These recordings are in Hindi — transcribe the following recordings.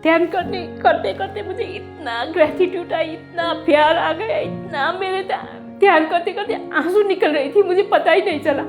ध्यान करते करते मुझे इतना ग्रेटिट्यूड आया, इतना प्यार आ गया, इतना मेरे ध्यान करते करते आंसू निकल रही थी, मुझे पता ही नहीं चला।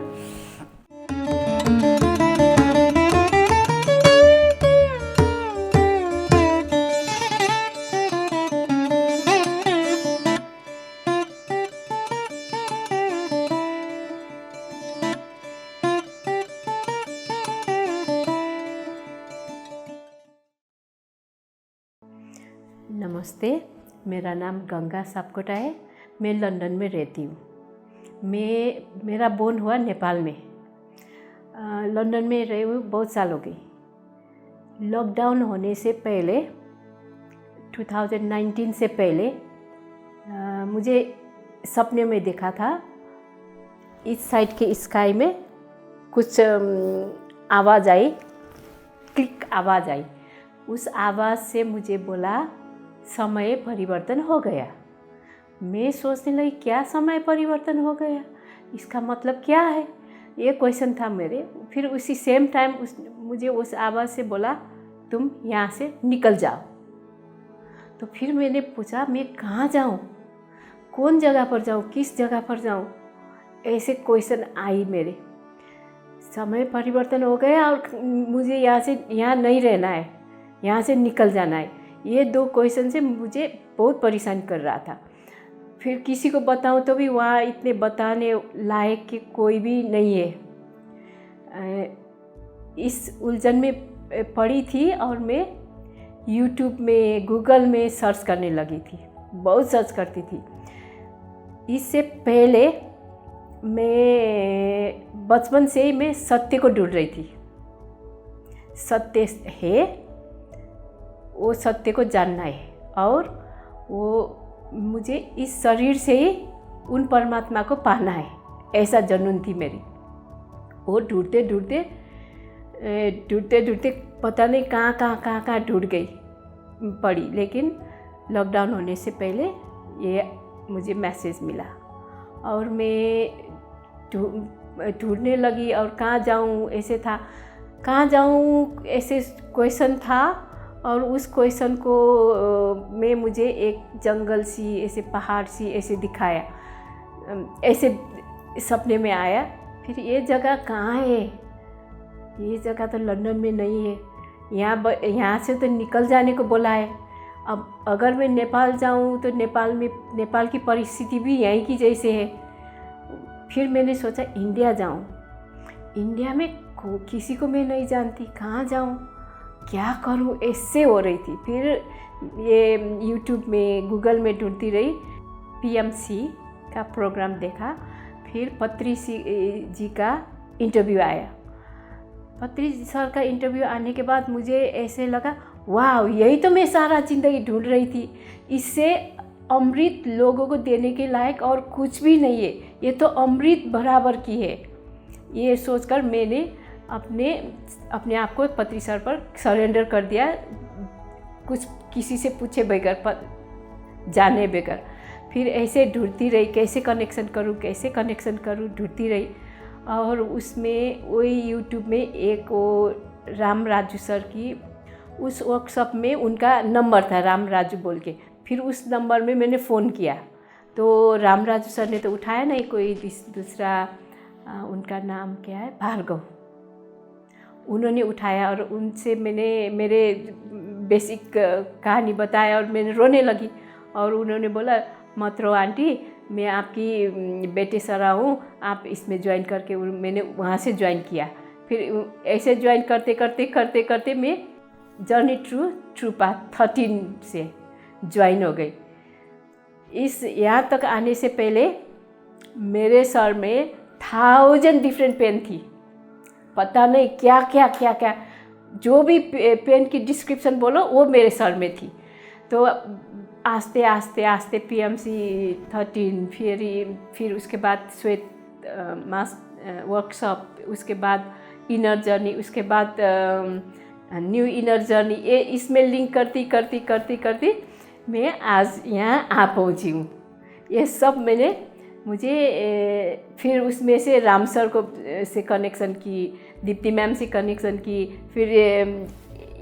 नमस्ते, मेरा नाम गंगा सापकोटा है। मैं लंदन में रहती हूँ। मेरा बोर्न हुआ नेपाल में। लंदन में रही हुई बहुत साल हो गई। लॉकडाउन होने से पहले 2019 से पहले मुझे सपने में देखा था, इस साइड के स्काई में कुछ आवाज़ आई, क्लिक आवाज़ आई। उस आवाज़ से मुझे बोला समय परिवर्तन हो गया। मैं सोचने लगी क्या समय परिवर्तन हो गया, इसका मतलब क्या है, ये क्वेश्चन था मेरे। फिर उसी सेम टाइम मुझे उस आवाज़ से बोला तुम यहाँ से निकल जाओ। तो फिर मैंने पूछा मैं कहाँ जाऊँ, कौन जगह पर जाऊँ, किस जगह पर जाऊँ, ऐसे क्वेश्चन आई मेरे। समय परिवर्तन हो गया और मुझे यहाँ नहीं रहना है, यहाँ से निकल जाना है। ये दो क्वेश्चन से मुझे बहुत परेशान कर रहा था। फिर किसी को बताऊं तो भी वहाँ इतने बताने लायक के कोई भी नहीं है। इस उलझन में पड़ी थी और मैं YouTube में, गूगल में सर्च करने लगी थी, बहुत सर्च करती थी। इससे पहले मैं बचपन से ही मैं सत्य को ढूंढ रही थी। सत्य है, वो सत्य को जानना है और वो मुझे इस शरीर से ही उन परमात्मा को पाना है, ऐसा जुनून थी मेरी। वो ढूंढते ढूंढते पता नहीं कहाँ ढूंढ गई पड़ी। लेकिन लॉकडाउन होने से पहले ये मुझे मैसेज मिला और मैं ढूंढने लगी और कहाँ जाऊँ ऐसे था, कहाँ जाऊँ ऐसे क्वेश्चन था। और उस क्वेश्चन को में मुझे एक जंगल सी, ऐसे पहाड़ सी ऐसे दिखाया, ऐसे सपने में आया। फिर ये जगह कहाँ है, ये जगह तो लंदन में नहीं है, यहाँ से तो निकल जाने को बोला है। अब अगर मैं नेपाल जाऊँ तो नेपाल की परिस्थिति भी यहीं की जैसे है। फिर मैंने सोचा इंडिया जाऊँ। इंडिया में किसी को मैं नहीं जानती, कहाँ जाऊँ, क्या करूँ, ऐसे हो रही थी। फिर ये YouTube में, गूगल में ढूंढती रही। PMC का प्रोग्राम देखा, फिर पत्री जी का इंटरव्यू आया। पत्री सर का इंटरव्यू आने के बाद मुझे ऐसे लगा वाह, यही तो मैं सारा ज़िंदगी ढूंढ रही थी। इससे अमृत लोगों को देने के लायक और कुछ भी नहीं है, ये तो अमृत बराबर की है। ये सोचकर मैंने अपने आप को पत्री सर पर सरेंडर कर दिया, कुछ किसी से पूछे बगैर, जाने बगैर। फिर ऐसे ढूंढती रही, कैसे कनेक्शन करूँ ढूंढती रही। और उसमें वही YouTube में एक वो राम राजू सर की उस वर्कशॉप में उनका नंबर था, राम राजू बोल के। फिर उस नंबर में मैंने फ़ोन किया तो राम राजू सर ने तो उठाया नहीं, कोई दूसरा, उनका नाम क्या है, भार्गव, उन्होंने उठाया और उनसे मैंने मेरे बेसिक कहानी बताया और मैंने रोने लगी। और उन्होंने बोला मत रो आंटी, मैं आपकी बेटे सरा हूँ, आप इसमें ज्वाइन करके। मैंने वहाँ से ज्वाइन किया। फिर ऐसे ज्वाइन करते मैं जर्नी ट्रू पाथ 13 से ज्वाइन हो गई। इस यहाँ तक आने से पहले मेरे सर में 1000 डिफरेंट पेन थी, पता नहीं क्या जो भी पेन की डिस्क्रिप्शन बोलो वो मेरे सर में थी। तो आस्ते आस्ते PMC 13, फिर उसके बाद श्वेत मास वर्कशॉप, उसके बाद इनर जर्नी, उसके बाद न्यू इनर जर्नी, ये इसमें लिंक करती मैं आज यहाँ आ पहुँची हूँ। ये सब मुझे फिर उसमें से राम सर को से कनेक्शन की, दीप्ति मैम से कनेक्शन की, फिर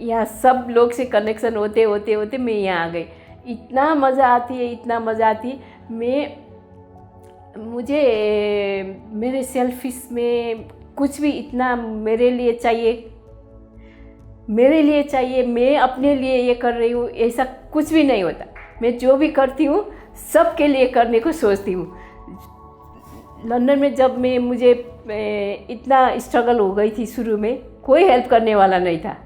यहाँ सब लोग से कनेक्शन होते होते होते मैं यहाँ आ गई। इतना मज़ा आती है, इतना मज़ा आती है। मुझे मेरे सेल्फिश में कुछ भी इतना मेरे लिए चाहिए, मैं अपने लिए ये कर रही हूँ, ऐसा कुछ भी नहीं होता। मैं जो भी करती हूँ सबके लिए करने को सोचती हूँ। लंदन में जब मुझे इतना स्ट्रगल हो गई थी, शुरू में कोई हेल्प करने वाला नहीं था।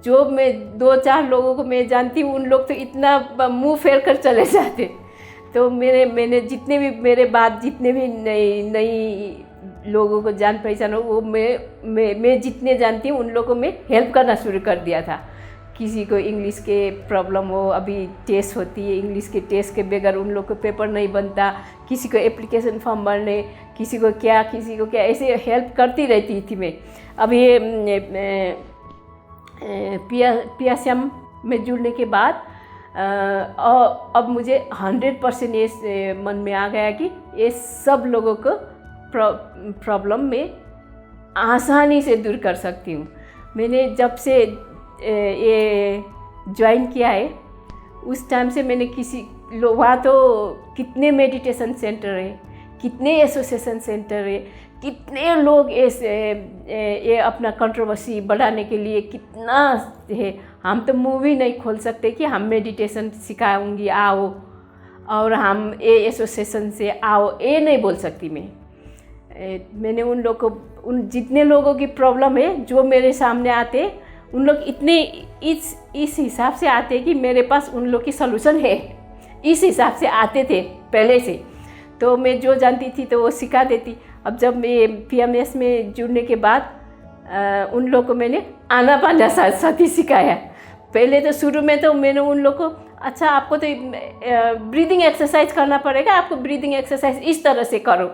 जो मैं 2-4 लोगों को मैं जानती हूँ, उन लोग तो इतना मुंह फेर कर चले जाते। तो मैंने जितने भी मेरे बाद जितने भी नई लोगों को जान पहचान हो, वो मैं जितने जानती हूँ उन लोगों को मैं हेल्प करना शुरू कर दिया था। किसी को इंग्लिश के प्रॉब्लम हो, अभी टेस्ट होती है, इंग्लिश के टेस्ट के बगैर उन लोग को पेपर नहीं बनता, किसी को एप्लीकेशन फॉर्म भरने, किसी को क्या ऐसे हेल्प करती रहती थी मैं। अब ये PSM में जुड़ने के बाद अब मुझे 100% ये मन में आ गया कि ये सब लोगों को प्रॉब्लम में आसानी से दूर कर सकती हूँ। मैंने जब से ये ज्वाइन किया है, उस टाइम से मैंने वहाँ तो कितने मेडिटेशन सेंटर है, कितने एसोसिएशन सेंटर है, कितने लोग ये अपना कंट्रोवर्सी बढ़ाने के लिए कितना है। हम तो मुंह भी नहीं खोल सकते कि हम मेडिटेशन सिखाऊंगी, आओ, और हम ये एसोसिएशन से आओ, ये नहीं बोल सकती मैंने उन लोग को, उन जितने लोगों की प्रॉब्लम है जो मेरे सामने आते, उन लोग इतने इस हिसाब से आते कि मेरे पास उन लोग की सलूशन है, इस हिसाब से आते थे पहले से। तो मैं जो जानती थी तो वो सिखा देती। अब जब मैं PMS में जुड़ने के बाद उन लोग को मैंने आनापाना साथ ही सिखाया। पहले तो शुरू में तो मैंने उन लोग को, अच्छा आपको तो ब्रीदिंग एक्सरसाइज करना पड़ेगा, आपको ब्रीदिंग एक्सरसाइज इस तरह से करो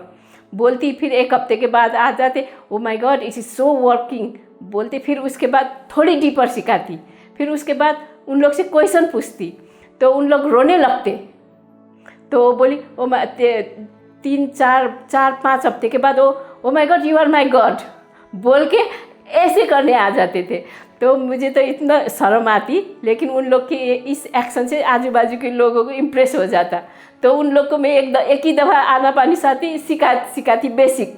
बोलती। फिर एक हफ्ते के बाद आ जाते, ओ my God it is so working बोलते। फिर उसके बाद थोड़ी डीपर सिखाती। फिर उसके बाद उन लोग से क्वेश्चन पूछती तो उन लोग रोने लगते। तो बोली ओ 3-4-5 हफ्ते के बाद oh my God you are my God बोल के ऐसे करने आ जाते थे। तो मुझे तो इतना शर्म आती, लेकिन उन लोग के इस एक्शन से आजू बाजू के लोगों को इम्प्रेस हो जाता। तो उन लोग को मैं एक ही दफ़ा आनापानी साथी सिखाती बेसिक।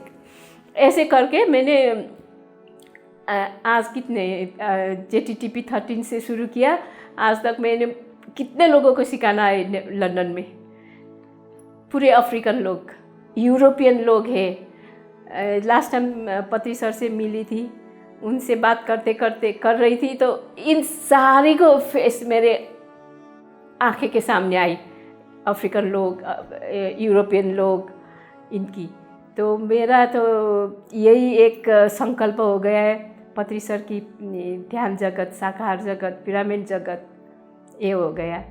ऐसे करके मैंने आज कितने JTTP 13 से शुरू किया, आज तक मैंने कितने लोगों को सिखाना है लंदन में। पूरे अफ्रीकन लोग, यूरोपियन लोग हैं। लास्ट टाइम पत्री सर से मिली थी, उनसे बात करते करते कर रही थी तो इन सारे को फेस मेरे आंखें के सामने आई, अफ्रीकन लोग, यूरोपियन लोग, इनकी। तो मेरा तो यही एक संकल्प हो गया है, पत्री सर की ध्यान जगत, शाकाहार जगत, पिरामिड जगत, ये हो गया।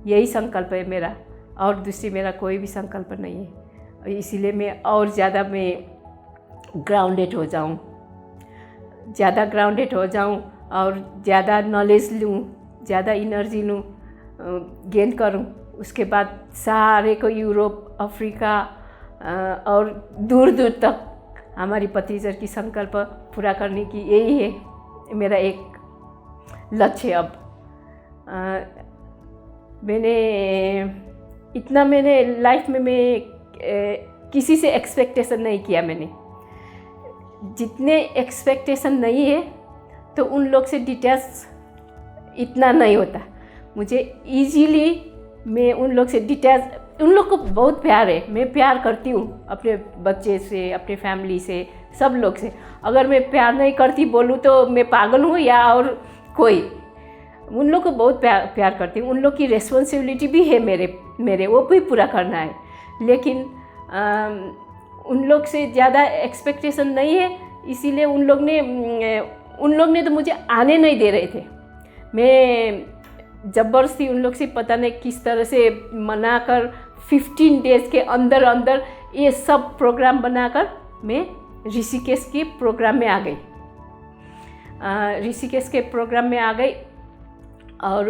यही संकल्प है मेरा, और दूसरी मेरा कोई भी संकल्प नहीं है। इसीलिए मैं और ज़्यादा ग्राउंडेड हो जाऊँ, और ज़्यादा नॉलेज लूँ, ज़्यादा इनर्जी लूँ, गेन करूँ। उसके बाद सारे को यूरोप, अफ्रीका और दूर दूर तक हमारी पत्री सर की संकल्प पूरा करने की यही है मेरा एक लक्ष्य। अब मैंने लाइफ में किसी से एक्सपेक्टेशन नहीं किया। मैंने जितने एक्सपेक्टेशन नहीं है तो उन लोग से डिटेल्स इतना नहीं होता। मुझे इजीली मैं उन लोग से डिटेल्स, उन लोग को बहुत प्यार है, मैं प्यार करती हूँ अपने बच्चे से, अपने फैमिली से, सब लोग से। अगर मैं प्यार नहीं करती बोलूँ तो मैं पागल हूँ या और कोई। उन लोग को बहुत प्यार करती हूँ। उन लोग की रिस्पॉन्सिबिलिटी भी है मेरे वो भी पूरा करना है, लेकिन उन लोग से ज़्यादा एक्सपेक्टेशन नहीं है। इसीलिए उन लोग ने तो मुझे आने नहीं दे रहे थे। मैं ज़बरदस्ती उन लोग से पता नहीं किस तरह से मनाकर 15 डेज़ के अंदर ये सब प्रोग्राम बनाकर मैं ऋषिकेश के प्रोग्राम में आ गई। ऋषिकेश के प्रोग्राम में आ गई और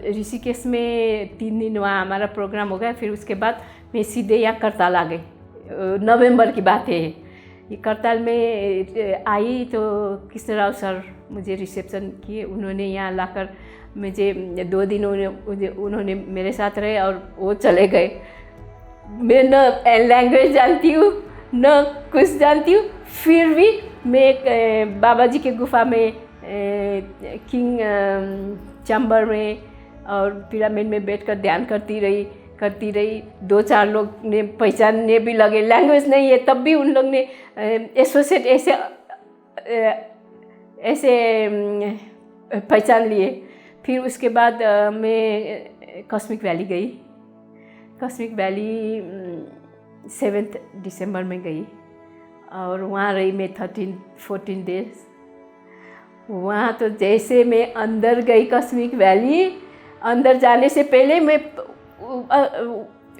ऋषिकेश में 3 दिन वहाँ हमारा प्रोग्राम हो गया। फिर उसके बाद मैं सीधे यहाँ करताल आ गई। नवंबर की बात है ये करताल में आई तो कृष्णराव सर मुझे रिसेप्शन किए। उन्होंने यहाँ लाकर मुझे 2 दिन उन्होंने मेरे साथ रहे और वो चले गए। मैं न लैंग्वेज जानती हूँ न कुछ जानती हूँ, फिर भी मैं एक बाबा जी के गुफा में किंग चैम्बर में और पिरामिड में बैठकर ध्यान करती रही। 2-4 लोग ने पहचानने भी लगे, लैंग्वेज नहीं है तब भी उन लोग ने एसोसिएट ऐसे पहचान लिए। फिर उसके बाद मैं कॉस्मिक वैली गई। कॉस्मिक वैली 7 दिसंबर में गई और वहाँ रही मैं 13-14 डेज। वहाँ तो जैसे मैं अंदर गई कॉस्मिक वैली, अंदर जाने से पहले मैं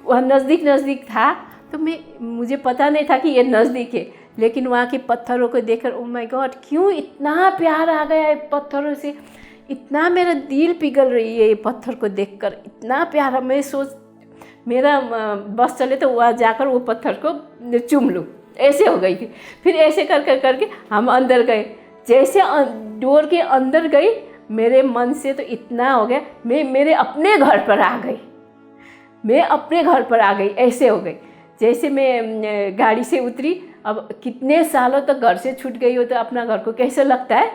वह नज़दीक था तो मुझे पता नहीं था कि ये नज़दीक है, लेकिन वहाँ के पत्थरों को देखकर ओ माय गॉड, क्यों इतना प्यार आ गया है पत्थरों से, इतना मेरा दिल पिघल रही है ये पत्थर को देखकर, इतना प्यारा। मैं मेरा बस चले तो वहाँ जाकर वो पत्थर को चूम लूँ, ऐसे हो गई थी। फिर ऐसे करके हम अंदर गए। जैसे डोर के अंदर गई मेरे मन से तो इतना हो गया, मैं मेरे अपने घर पर आ गई, ऐसे हो गई। जैसे मैं गाड़ी से उतरी, अब कितने सालों तक घर से छूट गई हो तो अपना घर को कैसे लगता है,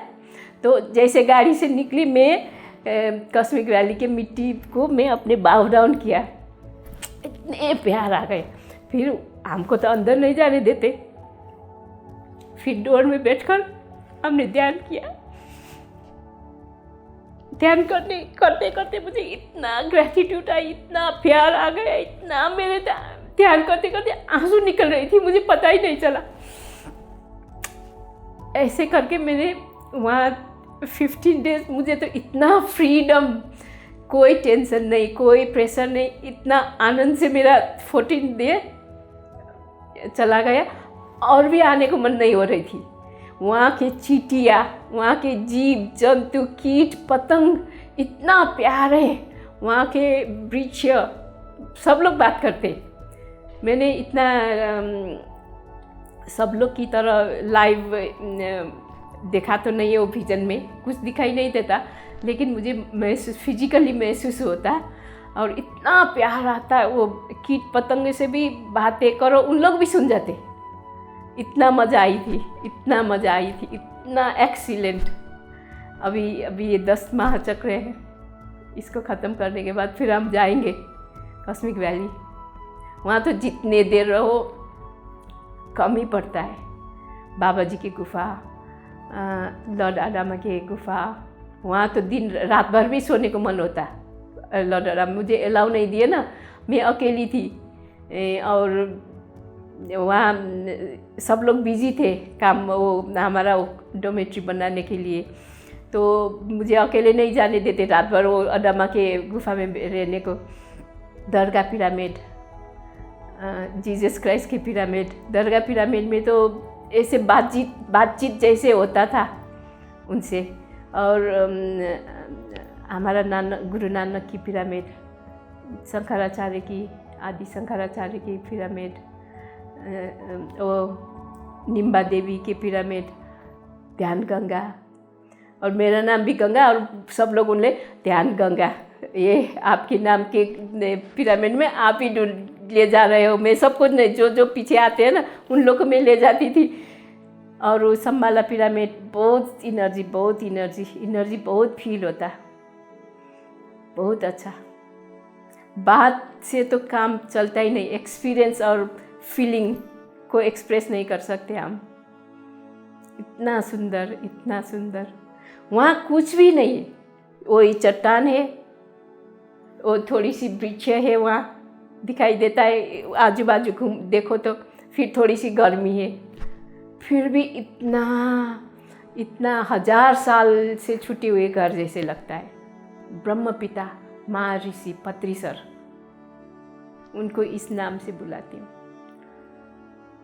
तो जैसे गाड़ी से निकली मैं कॉस्मिक वैली के मिट्टी को मैं अपने बाव डाउन किया, इतने प्यार आ गए। फिर हमको तो अंदर नहीं जाने देते, फिर डोर में बैठकर हमने ध्यान किया। ध्यान करते मुझे इतना ग्रेटिट्यूड आई, इतना प्यार आ गया, इतना मेरे ध्यान करते आंसू निकल रही थी, मुझे पता ही नहीं चला। ऐसे करके मैंने वहाँ 15 डेज, मुझे तो इतना फ्रीडम, कोई टेंशन नहीं, कोई प्रेशर नहीं, इतना आनंद से मेरा 14 डे चला गया और भी आने को मन नहीं हो रही थी। वहाँ के चींटियाँ, वहाँ के जीव जंतु, कीट पतंग इतना प्यार है, वहाँ के वृक्ष, सब लोग बात करते। मैंने इतना सब लोग की तरह लाइव देखा तो नहीं है, वो विजन में कुछ दिखाई नहीं देता, लेकिन मुझे फिजिकली महसूस होता है और इतना प्यार आता है। वो कीट पतंग से भी बातें करो, उन लोग भी सुन जाते। इतना मज़ा आई थी, इतना एक्सीलेंट। अभी ये 10 माह चक्र है, इसको ख़त्म करने के बाद फिर हम जाएंगे कॉस्मिक वैली। वहाँ तो जितने देर रहो कम ही पड़ता है। बाबा जी की गुफा, लॉर्ड आडामा की गुफा, वहाँ तो दिन रात भर भी सोने को मन होता। लॉर्ड आडामा मुझे अलाउ नहीं दिए ना, मैं अकेली थी और वहाँ सब लोग बिजी थे काम, वो हमारा डोमेट्री बनाने के लिए, तो मुझे अकेले नहीं जाने देते रात भर वो अडामा के गुफा में रहने को। दरगाह पिरामिड, जीसस क्राइस्ट की पिरामिड, दरगाह पिरामिड में तो ऐसे बातचीत जैसे होता था उनसे। और हमारा गुरु नानक की पिरामिड, शंकराचार्य की, आदि शंकराचार्य की पिरामिड, वो निम्बा देवी के पिरामिड, ध्यान गंगा, और मेरा नाम भी गंगा, और सब लोग उनले ध्यान गंगा, ये आपके नाम के पिरामिड में आप ही ले जा रहे हो। मैं सबको जो पीछे आते हैं ना उन लोग को मैं ले जाती थी। और वो सम्माला पिरामिड, बहुत एनर्जी बहुत फील होता है, बहुत अच्छा। बात से तो काम चलता ही नहीं, एक्सपीरियंस और फीलिंग को एक्सप्रेस नहीं कर सकते हम। इतना सुंदर वहाँ कुछ भी नहीं है, वही चट्टान है, वो थोड़ी सी वृक्ष है वहाँ दिखाई देता है, आजू बाजू घूम देखो तो फिर थोड़ी सी गर्मी है, फिर भी इतना 1000 साल से छुटे हुए घर जैसे लगता है। ब्रह्म पिता महर्षि पत्री सर, उनको इस नाम से बुलाती हूँ,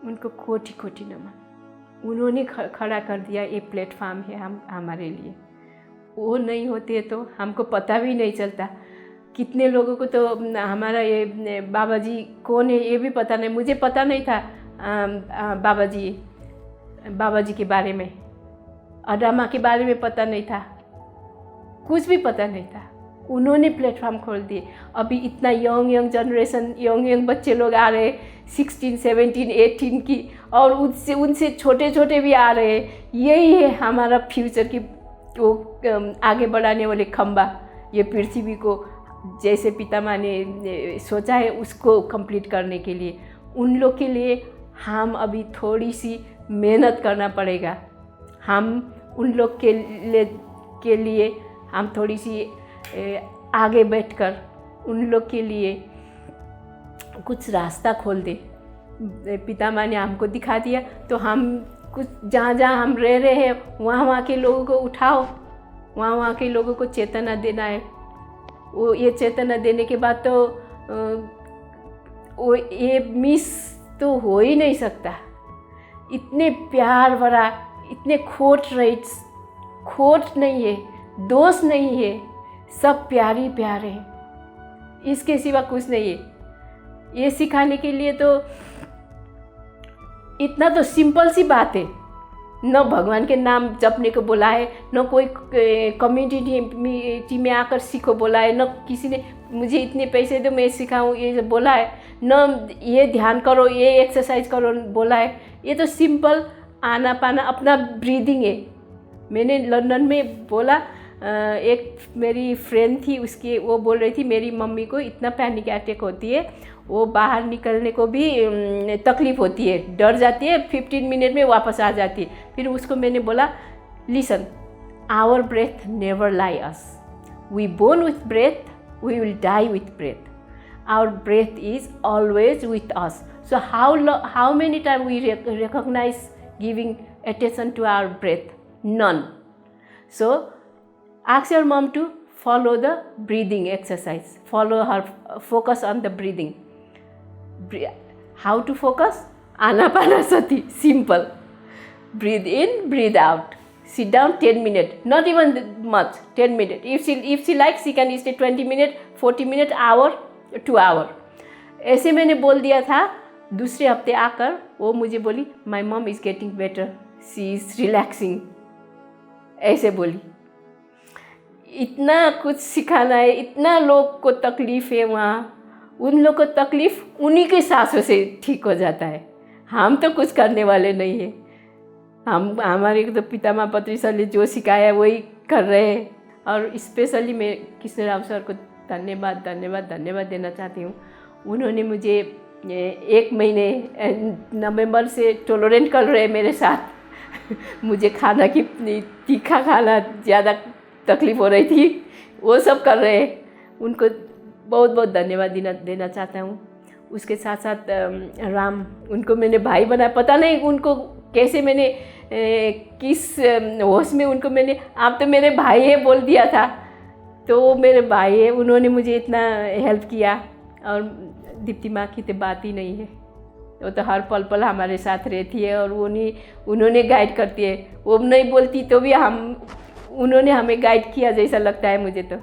उनको कोटि नमन। उन्होंने खड़ा कर दिया, ये प्लेटफॉर्म है हमारे लिए। वो नहीं होते तो हमको पता भी नहीं चलता। कितने लोगों को तो हमारा ये बाबा जी कौन है ये भी पता नहीं, मुझे पता नहीं था बाबा जी बाबा जी के बारे में, अडामा के बारे में पता नहीं था, कुछ भी पता नहीं था। उन्होंने प्लेटफॉर्म खोल दिए। अभी इतना यंग जनरेशन, यंग बच्चे लोग आ रहे, 16, 17, 18 की, और उनसे छोटे छोटे भी आ रहे। यही है हमारा फ्यूचर की वो आगे बढ़ाने वाले खंबा। ये पृथ्वी को जैसे पितामह ने सोचा है उसको कंप्लीट करने के लिए, उन लोग के लिए हम अभी थोड़ी सी मेहनत करना पड़ेगा। हम उन लोग के लिए हम थोड़ी सी आगे बैठकर उन लोग के लिए कुछ रास्ता खोल दे। पितामह ने हमको दिखा दिया, तो हम कुछ जहाँ हम रह रहे हैं वहाँ के लोगों को उठाओ, वहाँ के लोगों को चेतना देना है। वो ये चेतना देने के बाद तो वो ये मिस तो हो ही नहीं सकता। इतने प्यार भरा, इतने खोट नहीं है, दोष नहीं है, सब प्यार ही प्यार है, इसके सिवा कुछ नहीं है। ये सिखाने के लिए तो इतना तो सिंपल सी बात है। न भगवान के नाम जपने को बोला है, न कोई कम्युनिटी में आकर सीखो बोला है, न किसी ने मुझे इतने पैसे दो मैं सिखाऊं ये बोला है, न ये ध्यान करो, ये एक्सरसाइज करो बोला है। ये तो सिंपल आना पाना अपना ब्रीदिंग है। मैंने लंदन में बोला, एक मेरी फ्रेंड थी, उसकी वो बोल रही थी मेरी मम्मी को इतना पैनिक अटैक होती है, वो बाहर निकलने को भी तकलीफ़ होती है, डर जाती है, 15 मिनट में वापस आ जाती है। फिर उसको मैंने बोला, listen, our breath never lie us, we born with breath, we will die with breath, our breath is always with us. So how many time we recognize giving attention to our breath? None. So ask your mom to follow the breathing exercise, follow her, focus on the breathing. How to focus? Anapanasati, simple. Breathe in, breathe out. Sit down 10 minutes, not even much, 10 minutes. If she likes, she can stay 20 minutes, 40 minutes, hour, 2 hour. ऐसे मैंने बोल दिया था। दूसरे हफ्ते आकर वो मुझे बोली, my mom is getting better, she is relaxing, ऐसे बोली। इतना कुछ सिखाना है, इतना लोग को तकलीफ़ है वहाँ, उन लोग को तकलीफ़ उन्हीं के सांसों से ठीक हो जाता है। हम तो कुछ करने वाले नहीं हैं। हमारे तो पितामह पत्री सर ने जो सिखाया वही कर रहे हैं। और स्पेशली मैं कृष्णराव सर को धन्यवाद देना चाहती हूँ। उन्होंने मुझे 1 महीने नवंबर से टॉलरेंट कर रहे मेरे साथ। मुझे खाना की तीखा खाना ज़्यादा तकलीफ़ हो रही थी, वो सब कर रहे हैं। उनको बहुत बहुत धन्यवाद देना चाहता हूँ। उसके साथ साथ राम, उनको मैंने भाई बनाया। पता नहीं उनको कैसे मैंने किस होश में उनको मैंने आप तो मेरे भाई है बोल दिया था। तो वो मेरे भाई है, उन्होंने मुझे इतना हेल्प किया। और दीप्ति माँ की तो बात ही नहीं है, वो तो हर पल पल हमारे साथ रहती है और उन्होंने गाइड करती है। वो नहीं बोलती तो भी उन्होंने हमें गाइड किया जैसा लगता है मुझे तो।